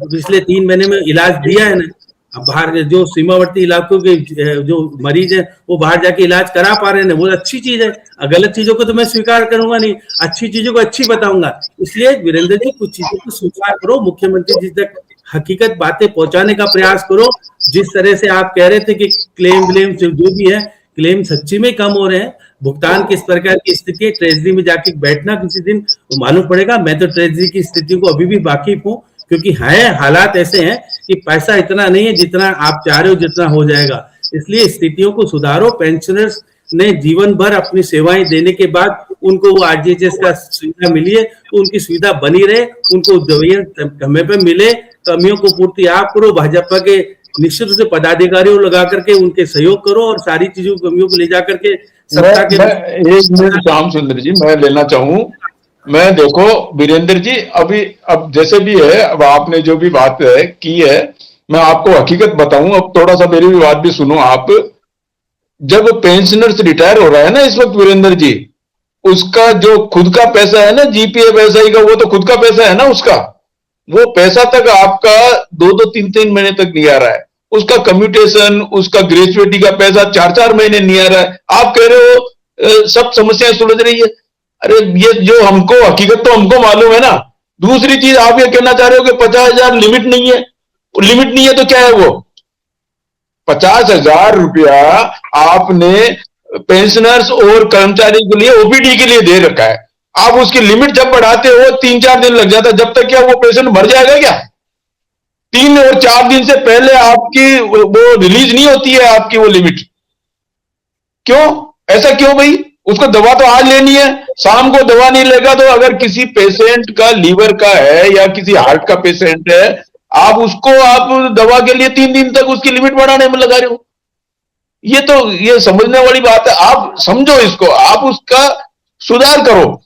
Speaker 5: पिछले 3 महीने में इलाज दिया है ना। अब बाहर जो सीमावर्ती इलाकों के जो मरीज हैं वो बाहर जाके इलाज करा पा रहे हैं, वो अच्छी चीज है। गलत चीजों को तो मैं स्वीकार करूंगा नहीं, अच्छी चीजों को अच्छी बताऊंगा। इसलिए वीरेंद्र जी कुछ चीजों को स्वीकार करो, मुख्यमंत्री जी तक हकीकत बातें पहुंचाने का प्रयास करो। जिस तरह से आप कह रहे थे कि क्लेम जो भी है, क्लेम सच्ची में कम हो रहे हैं, भुगतान किस प्रकार की स्थिति है, ट्रेजरी में जाके बैठना किसी दिन मालूम पड़ेगा। मैं तो ट्रेजरी की स्थिति को अभी भी वाकिफ हूँ, क्योंकि है हालात ऐसे हैं कि पैसा इतना नहीं है जितना आप चाह रहे हो जितना हो जाएगा। इसलिए स्थितियों को सुधारो। पेंशनर्स ने जीवन भर अपनी सेवाएं देने के बाद उनको वो आरजीएचएस का सुविधा मिली है, तो उनकी सुविधा बनी रहे, उनको दवाइयां समय पे मिले, कमियों को पूर्ति आप करो। भाजपा के निश्चित रूप से पदाधिकारियों को लगा करके उनके सहयोग करो और सारी चीजों कमियों को ले जा करके सत्ता के
Speaker 2: एक मिनट श्याम सुंदर जी मैं लेना चाहूं। मैं देखो वीरेंद्र जी अब जैसे भी है, अब आपने जो भी बात की है मैं आपको हकीकत बताऊं। अब थोड़ा सा मेरी भी बात भी सुनो आप। जब पेंशनर्स रिटायर हो रहा है ना इस वक्त वीरेंद्र जी, उसका जो खुद का पैसा है ना जीपीएफ एसआई का, वो तो खुद का पैसा है ना उसका, वो पैसा तक आपका 2-2, 3-3 महीने तक नहीं आ रहा है। उसका कम्यूटेशन, उसका ग्रेजुएटी का पैसा 4-4 महीने नहीं आ रहा है। आप कह रहे हो सब समस्याएं सुलझ रही है। अरे ये जो हमको हकीकत तो हमको मालूम है ना। दूसरी चीज आप ये कहना चाह रहे हो कि 50,000 लिमिट नहीं है। लिमिट नहीं है तो क्या है वो? 50,000 रुपया आपने पेंशनर्स और कर्मचारी के लिए ओपीडी के लिए दे रखा है। आप उसकी लिमिट जब बढ़ाते हो 3-4 दिन लग जाता है। जब तक क्या वो पेशेंट मर जाएगा क्या? 3 और 4 दिन से पहले आपकी वो रिलीज नहीं होती है आपकी वो लिमिट। क्यों ऐसा क्यों भाई? उसको दवा तो आज लेनी है, शाम को दवा नहीं लेगा तो अगर किसी पेशेंट का लीवर का है या किसी हार्ट का पेशेंट है, आप उसको आप दवा के लिए 3 दिन तक उसकी लिमिट बढ़ाने में लगा रहे हो। ये समझने वाली बात है। आप समझो इसको, आप उसका सुधार करो।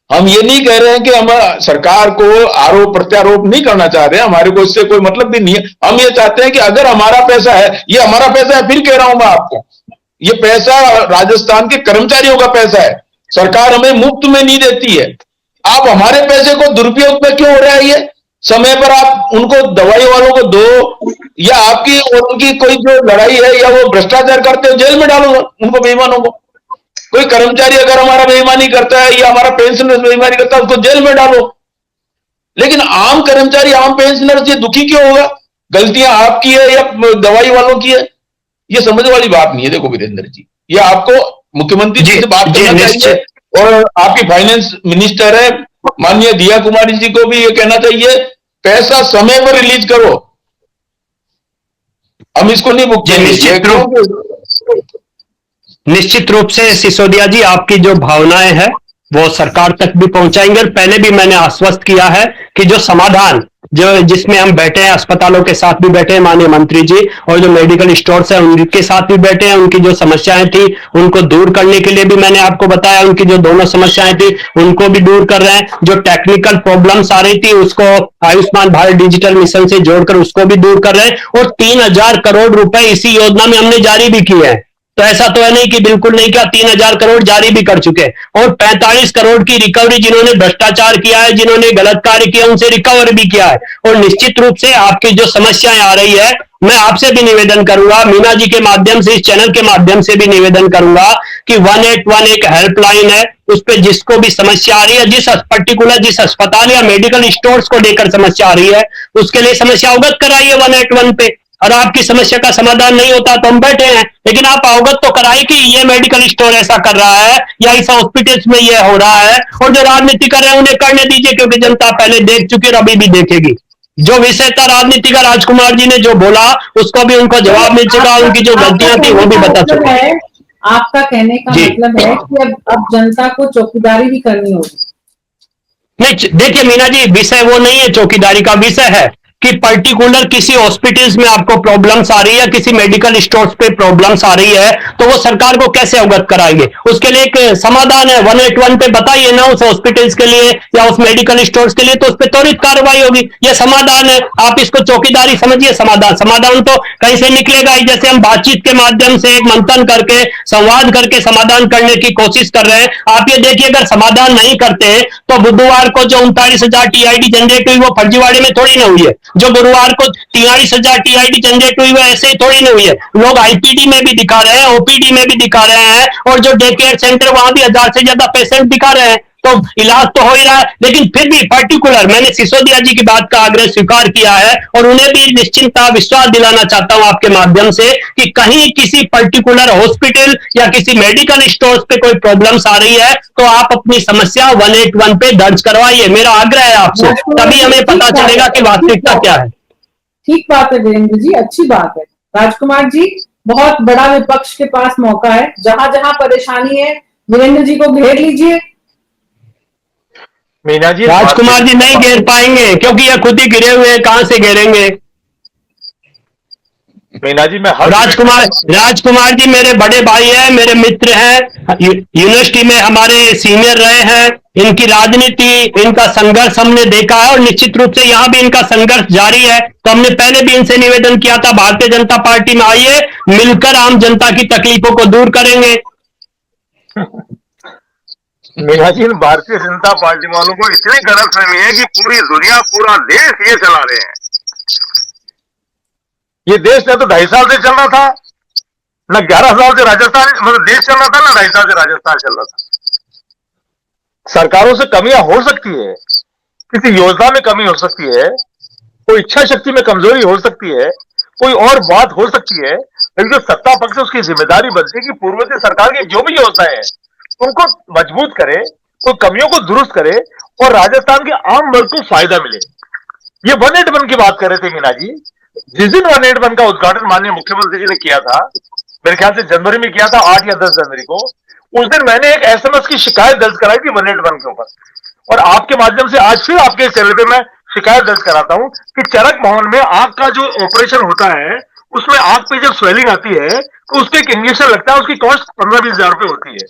Speaker 2: हम ये नहीं कह रहे हैं कि हम सरकार को आरोप प्रत्यारोप नहीं करना चाह रहे हैं, हमारे को इससे कोई मतलब भी नहीं है। हम ये चाहते हैं कि अगर हमारा पैसा है, ये हमारा पैसा है, फिर कह रहा हूं मैं आपको, ये पैसा राजस्थान के कर्मचारियों का पैसा है। सरकार हमें मुफ्त में नहीं देती है। आप हमारे पैसे को दुरुपयोग में क्यों हो रहा है? ये समय पर आप उनको दवाई वालों को दो, या आपकी और उनकी कोई जो लड़ाई है या वो भ्रष्टाचार करते हो जेल में डालो उनको, बेईमानों को। कोई कर्मचारी अगर हमारा बेईमानी करता है या हमारा पेंशनर बेईमानी करता है उसको जेल में डालो। लेकिन आम कर्मचारी, आम पेंशनर से दुखी क्यों होगा? गलतियां आपकी है या दवाई वालों की है? ये समझ वाली बात नहीं है। देखो वीरेंद्र जी, ये आपको मुख्यमंत्री जी से बात करना चाहिए और आपकी फाइनेंस मिनिस्टर है माननीय दिया कुमारी जी को भी ये कहना चाहिए, पैसा समय पर रिलीज करो। हम इसको नहीं भुगते।
Speaker 3: निश्चित रूप से सिसोदिया जी आपकी जो भावनाएं हैं वो सरकार तक भी पहुंचाएंगे। और पहले भी मैंने आश्वस्त किया है कि जो समाधान जो जिसमें हम बैठे हैं, अस्पतालों के साथ भी बैठे हैं माननीय मंत्री जी, और जो मेडिकल स्टोर्स हैं उनके साथ भी बैठे हैं। उनकी जो समस्याएं थी उनको दूर करने के लिए भी मैंने आपको बताया, उनकी जो दोनों समस्याएं थी उनको भी दूर कर रहे हैं। जो टेक्निकल प्रॉब्लम्स आ रही थी उसको आयुष्मान भारत डिजिटल मिशन से जोड़कर उसको भी दूर कर रहे हैं। और 3,000 करोड़ रुपए इसी योजना में हमने जारी भी किए हैं। तो ऐसा तो है नहीं कि बिल्कुल नहीं किया, 3,000 करोड़ जारी भी कर चुके हैं। और 45 करोड़ की रिकवरी जिन्होंने भ्रष्टाचार किया है, जिन्होंने गलत कार्य किया, उनसे रिकवर भी किया है। और निश्चित रूप से आपकी जो समस्याएं आ रही है, मैं आपसे भी निवेदन करूंगा, मीना जी के माध्यम से, इस चैनल के माध्यम से भी निवेदन करूंगा कि 181 एक हेल्पलाइन है, उस पर जिसको भी समस्या आ रही है, जिस अस्पताल या मेडिकल स्टोर्स को लेकर समस्या आ रही है, उसके लिए समस्या अवगत कराइए 181 पे। और आपकी समस्या का समाधान नहीं होता तो हम बैठे हैं, लेकिन आप अवगत तो कराइए कि ये मेडिकल स्टोर ऐसा कर रहा है या इस हॉस्पिटल्स में ये हो रहा है। और जो राजनीति कर रहे हैं उन्हें करने दीजिए, क्योंकि जनता पहले देख चुकी है और अभी भी देखेगी। जो विषय था राजनीति का, राजकुमार जी ने जो बोला उसको भी उनको जवाब मिल चुका, उनकी जो गलतियां थी वो भी बता चुका है।
Speaker 1: आपका कहने का मतलब है कि अब जनता को चौकीदारी भी करनी होगी।
Speaker 3: नहीं देखिए मीना जी, विषय वो नहीं है चौकीदारी का, विषय है कि पर्टिकुलर किसी हॉस्पिटल्स में आपको प्रॉब्लम्स आ रही है, किसी मेडिकल स्टोर्स पे प्रॉब्लम्स आ रही है, तो वो सरकार को कैसे अवगत कराएंगे? उसके लिए एक समाधान है, 181 पे बताइए ना उस हॉस्पिटल्स के लिए या उस मेडिकल स्टोर्स के लिए, तो उस पर त्वरित कार्रवाई होगी। ये समाधान है, आप इसको चौकीदारी समझिए। समाधान तो कहीं से निकलेगा ही। जैसे हम बातचीत के माध्यम से एक मंथन करके, संवाद करके समाधान करने की कोशिश कर रहे हैं। आप ये देखिए, अगर समाधान नहीं करते तो बुधवार को जो 39,000 टीआईडी जनरेट हुई वो फर्जीवाड़े में थोड़ी ना हुई है। जो गुरुवार को 43,000 टीआईडी जनरेट हुई वो ऐसे ही थोड़ी नहीं हुई है। लोग आईपीडी में भी दिखा रहे हैं, ओपीडी में भी दिखा रहे हैं, और जो डे केयर सेंटर वहां भी 1,000 से ज्यादा पेशेंट दिखा रहे हैं। तो इलाज तो हो ही रहा है, लेकिन फिर भी पर्टिकुलर मैंने सिसोदिया जी की बात का आग्रह स्वीकार किया है और उन्हें भी निश्चिंतता विश्वास दिलाना चाहता हूं आपके माध्यम से कि कहीं किसी पर्टिकुलर हॉस्पिटल या किसी मेडिकल स्टोर्स पे कोई प्रॉब्लम्स आ रही है तो आप अपनी समस्या 181 पे दर्ज करवाइए। मेरा आग्रह है आपसे, तभी हमें पता चलेगा कि वास्तविकता क्या है।
Speaker 1: ठीक बात है वीरेंद्र जी, अच्छी बात है। राजकुमार जी, बहुत बड़ा विपक्ष के पास मौका है, जहां जहां परेशानी है वीरेंद्र जी को घेर लीजिए।
Speaker 4: मीना जी,
Speaker 3: राजकुमार जी नहीं घेर पाएंगे क्योंकि ये खुद ही गिरे हुए हैं, कहां से घेरेंगे?
Speaker 4: मीना जी मैं हर
Speaker 3: राजकुमार जी मेरे बड़े भाई हैं, मेरे मित्र हैं, यूनिवर्सिटी में हमारे सीनियर रहे हैं। इनकी राजनीति, इनका संघर्ष हमने देखा है और निश्चित रूप से यहाँ भी इनका संघर्ष जारी है। तो हमने पहले भी इनसे निवेदन किया था, भारतीय जनता पार्टी में आइए, मिलकर आम जनता की तकलीफों को दूर करेंगे।
Speaker 4: मीना जी, भारतीय जनता पार्टी वालों को इतनी गलतफहमी है कि पूरी दुनिया, पूरा देश ये चला रहे हैं। ये देश न तो 2.5 साल से चल रहा था, न 11 साल से राजस्थान मतलब देश चल रहा था, न 2.5 साल से राजस्थान चल रहा था। सरकारों से कमियां हो सकती है, किसी योजना में कमी हो सकती है, कोई इच्छा शक्ति में कमजोरी हो सकती है, कोई और बात हो सकती है, लेकिन जो सत्ता पक्ष है उसकी जिम्मेदारी बनती है कि पूर्ववर्ती सरकार की जो भी योजनाएं हैं उनको मजबूत करे, उन कमियों को दुरुस्त करे और राजस्थान के आम वर्ग को फायदा मिले। ये 181 की बात कर रहे थे मीना जी। जिस दिन 181 का उद्घाटन माननीय मुख्यमंत्री जी ने किया था, मेरे ख्याल से जनवरी में किया था, 8 या 10 जनवरी को, उस दिन मैंने एक एसएमएस की शिकायत दर्ज कराई थी 181 के ऊपर। और आपके माध्यम से आज फिर आपके चैनल पे मैं शिकायत दर्ज कराता हूं कि चरक भवन में आंख का जो ऑपरेशन होता है उसमें आंख पे जब स्वेलिंग आती है तो उसके एक इंजेक्शन लगता है, उसकी कॉस्ट 15-20 हजार रुपए होती है।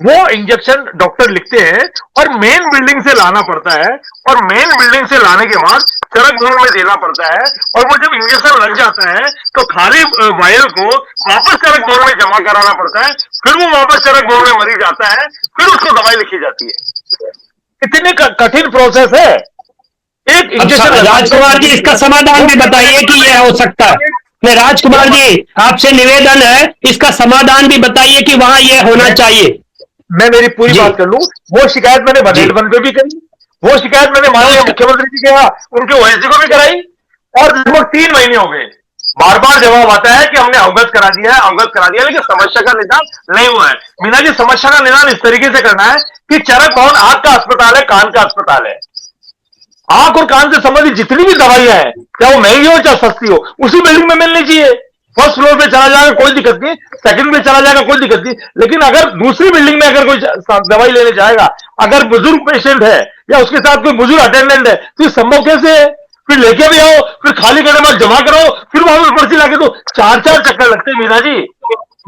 Speaker 4: वो इंजेक्शन डॉक्टर लिखते हैं और मेन बिल्डिंग से लाना पड़ता है, और मेन बिल्डिंग से लाने के बाद चरक भवन में देना पड़ता है, और वो जब इंजेक्शन लग जाता है तो खाली वायल को वापस चरक भवन में जमा कराना पड़ता है, फिर वो वापस चरक भवन में मरीज आता है, फिर उसको दवाई लिखी जाती है। इतनी कठिन प्रोसेस है। एक इंजेक्शन
Speaker 3: राजकुमार जी इसका समाधान भी बताइए कि यह हो सकता है। मैं राजकुमार जी आपसे निवेदन है, इसका समाधान भी बताइए कि वहां यह होना चाहिए।
Speaker 4: मैं मेरी पूरी बात कर लूं। वो शिकायत मैंने 181 पे भी करी, वो शिकायत मैंने माननीय मुख्यमंत्री जी के उनके ओएसडी को भी कराई, और लगभग 3 महीने हो गए। बार बार जवाब आता है कि हमने अवगत करा दिया है, अवगत करा दिया, लेकिन समस्या का निदान नहीं हुआ है। मीना जी, समस्या का निदान इस तरीके से करना है कि चरक भवन आंख का अस्पताल है, कान का अस्पताल है। आंख और कान से संबंधित जितनी भी दवाइयां हैं, चाहे वो महंगी हो चाहे सस्ती हो, उसी बिल्डिंग में मिलनी चाहिए। फर्स्ट फ्लोर पे चला जाएगा कोई दिक्कत नहीं, सेकंड पे चला जाएगा कोई दिक्कत नहीं, लेकिन अगर दूसरी बिल्डिंग में अगर कोई दवाई लेने जाएगा, अगर बुजुर्ग पेशेंट है या उसके साथ कोई बुजुर्ग अटेंडेंट है, तो ये संभव कैसे है? फिर लेके भी आओ, फिर खाली करने बाद जमा कराओ, फिर वापस पर्ची लाके दो, 4-4 चक्कर लगते हैं मीना जी।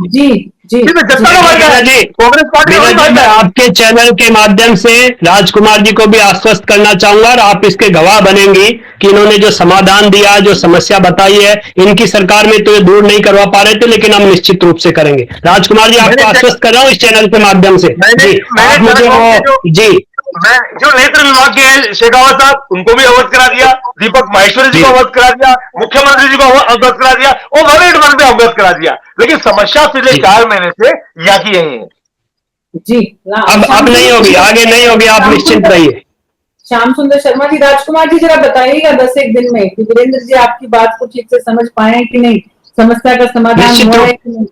Speaker 1: जी जी
Speaker 3: कांग्रेस पार्टी मैं आपके चैनल के माध्यम से राजकुमार जी को भी आश्वस्त करना चाहूंगा, और आप इसके गवाह बनेंगी कि इन्होंने जो समाधान दिया, जो समस्या बताई है, इनकी सरकार में तो ये दूर नहीं करवा पा रहे थे, लेकिन हम निश्चित रूप से करेंगे। राजकुमार जी आपको आश्वस्त कर रहा हूं इस चैनल के माध्यम से। जी आप मुझे जी
Speaker 4: मैं जो नेत्र विभाग के हैं शेखावत साहब, उनको भी अवगत करा दिया, दीपक माहेश्वरी जी को अवगत करा दिया, मुख्यमंत्री जी को अवगत करा दिया, और 181 पे अवगत करा दिया, लेकिन समस्या पिछले 4 महीने से यहाँ की यही है
Speaker 1: जी।
Speaker 3: अब नहीं होगी, आगे नहीं होगी, आप निश्चिंत रहिए।
Speaker 1: श्याम सुंदर शर्मा जी, राजकुमार जी जरा बताइएगा 10-1 दिन में कि वीरेंद्र जी आपकी बात को ठीक से समझ पाए हैं कि नहीं, समस्या का समाधान हुआ है कि नहीं।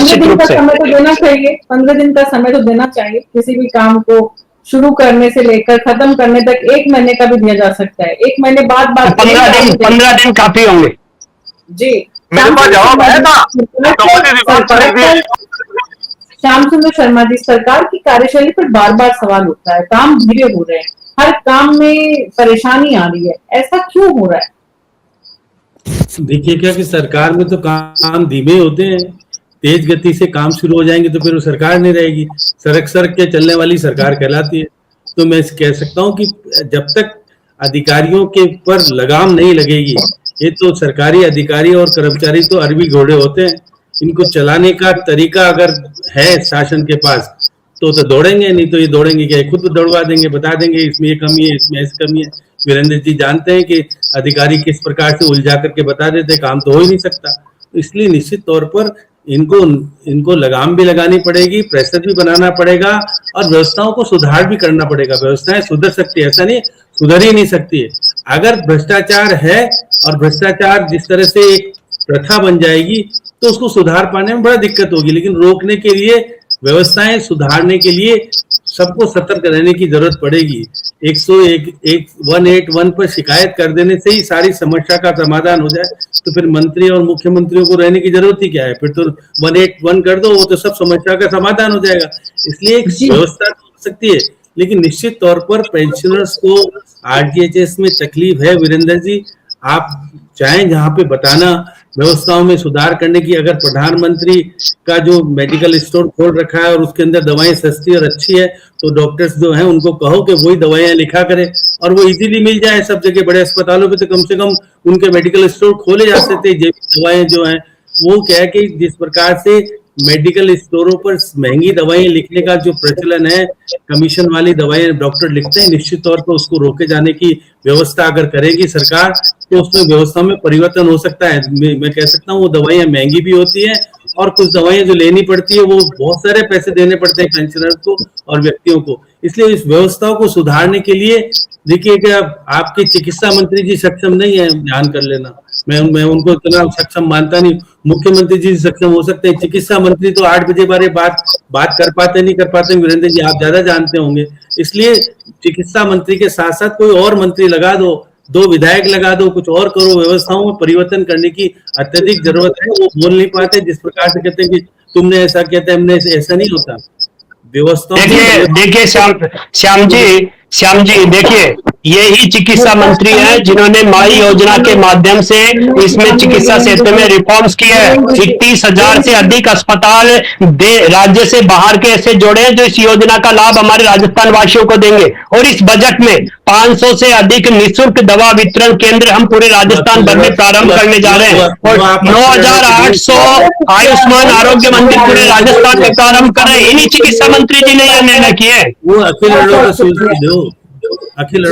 Speaker 1: 15 दिन का समय तो देना चाहिए, 15 दिन का समय तो देना चाहिए। किसी भी काम को शुरू करने से लेकर खत्म करने तक 1 महीने का भी दिया जा सकता है। 1 महीने बाद
Speaker 3: 15 दिन काफी होंगे
Speaker 1: जी।
Speaker 4: मेरे पास जवाब आया था।
Speaker 1: श्याम सुंदर शर्मा जी, सरकार की कार्यशैली पर बार बार सवाल उठता है, काम धीरे हो रहे हैं, हर काम में परेशानी आ रही है, ऐसा क्यों हो रहा है?
Speaker 5: देखिए क्या कि सरकार में तो काम धीमे होते हैं, तेज गति से काम शुरू हो जाएंगे तो फिर वो सरकार नहीं रहेगी, सरक सरक के चलने वाली सरकार कहलाती है। तो मैं कह सकता हूं कि जब तक अधिकारियों के ऊपर लगाम नहीं लगेगी, ये तो सरकारी अधिकारी और कर्मचारी तो अरबी घोड़े होते हैं, इनको चलाने का तरीका अगर है शासन के पास तो दौड़ेंगे, नहीं तो ये दौड़ेंगे क्या, खुद दौड़वा देंगे, बता देंगे इसमें ये कमी है, इसमें ऐसी कमी है। वीरेंद्र जी जानते हैं कि अधिकारी किस प्रकार से उलझा करके बता देते, काम तो हो ही नहीं सकता। इसलिए निश्चित तौर पर इनको लगाम भी लगानी पड़ेगी, प्रेशर भी बनाना पड़ेगा, और व्यवस्थाओं को सुधार भी करना पड़ेगा। व्यवस्थाएं सुधर सकती है, ऐसा नहीं सुधर ही नहीं सकती है। अगर भ्रष्टाचार है और भ्रष्टाचार जिस तरह से एक प्रथा बन जाएगी तो उसको सुधार पाने में बड़ा दिक्कत होगी, लेकिन रोकने के लिए, व्यवस्थाएं सुधारने के लिए सबको सतर्क रहने की जरूरत पड़ेगी। 181 पर शिकायत कर देने से ही सारी समस्या का समाधान हो जाए तो फिर मंत्री और मुख्यमंत्रियों को रहने की जरूरत ही क्या है, फिर तो 181 कर दो, वो तो सब समस्या का समाधान हो जाएगा। इसलिए एक व्यवस्था हो सकती है, लेकिन निश्चित तौर पर पेंशनर्स को आरटीएचएस में तकलीफ है। वीरेंद्र जी, आप चाहें जहां पे बताना, व्यवस्थाओं में सुधार करने की, अगर प्रधानमंत्री का जो मेडिकल स्टोर खोल रखा है और उसके अंदर दवाएं सस्ती और अच्छी है, तो डॉक्टर्स जो हैं उनको कहो कि वही दवाएं लिखा करें और वो इजीली मिल जाए सब जगह। बड़े अस्पतालों पे तो कम से कम उनके मेडिकल स्टोर खोले जा सकते हैं। दवाएं जो हैं वो क्या है कि जिस प्रकार से मेडिकल स्टोरों पर महंगी दवाएं लिखने का जो प्रचलन है, कमीशन वाली दवाएं डॉक्टर लिखते हैं, निश्चित तौर पर उसको रोके जाने की व्यवस्था अगर करेगी सरकार तो उसमें व्यवस्था में परिवर्तन हो सकता है। मैं कह सकता हूँ वो दवाइयां महंगी भी होती है और कुछ दवाइयां जो लेनी पड़ती है वो बहुत सारे पैसे देने पड़ते हैं पेंशनर्स को और व्यक्तियों को। इसलिए इस व्यवस्थाओं को सुधारने के लिए देखिए कि आपके चिकित्सा मंत्री जी सक्षम नहीं है, ध्यान कर लेना। मैं उनको इतना सक्षम मानता नहीं। मुख्यमंत्री जी सक्षम हो सकते हैं, चिकित्सा मंत्री तो 8 बजे बारे बात कर पाते नहीं कर पाते। वीरेंद्र जी आप ज्यादा जानते होंगे। इसलिए चिकित्सा मंत्री के साथ साथ कोई और मंत्री लगा दो, 2 विधायक लगा दो, कुछ और करो। व्यवस्थाओं में परिवर्तन करने की अत्यधिक जरूरत है। वो बोल नहीं पाते, जिस प्रकार से कहते हैं कि तुमने ऐसा किया था, हमने ऐसा नहीं होता। व्यवस्थाओं
Speaker 3: देखिए श्याम जी देखिए, यही चिकित्सा मंत्री हैं जिन्होंने माई योजना के माध्यम से इसमें चिकित्सा क्षेत्र में रिफॉर्म्स किए हैं। 31,000 से अधिक अस्पताल राज्य से बाहर के ऐसे जोड़े हैं जो इस योजना का लाभ हमारे राजस्थान वासियों को देंगे। और इस बजट में 500 से अधिक निःशुल्क दवा वितरण केंद्र हम पूरे राजस्थान भर में प्रारंभ करने जा रहे हैं और 9,800 आयुष्मान आरोग्य मंदिर पूरे राजस्थान में प्रारंभ कर रहे हैं। इन्हीं चिकित्सा मंत्री जी ने यह निर्णय किए।
Speaker 5: वो अखिल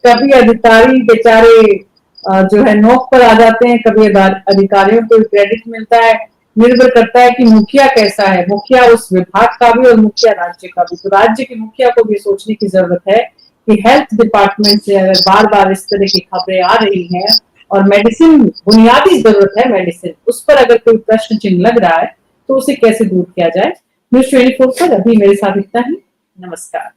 Speaker 1: कभी अधिकारी बेचारे जो है नोक पर आ जाते हैं, कभी अधिकारियों को क्रेडिट मिलता है। निर्भर करता है कि मुखिया कैसा है, मुखिया उस विभाग का भी और मुखिया राज्य का भी। तो राज्य के मुखिया को भी सोचने की जरूरत है कि हेल्थ डिपार्टमेंट से अगर बार बार इस तरह की खबरें आ रही हैं और मेडिसिन, बुनियादी जरूरत है मेडिसिन, उस पर अगर कोई प्रश्न चिन्ह लग रहा है तो उसे कैसे दूर किया जाए। न्यूज़ 24 पर अभी मेरे साथ इतना ही। नमस्कार।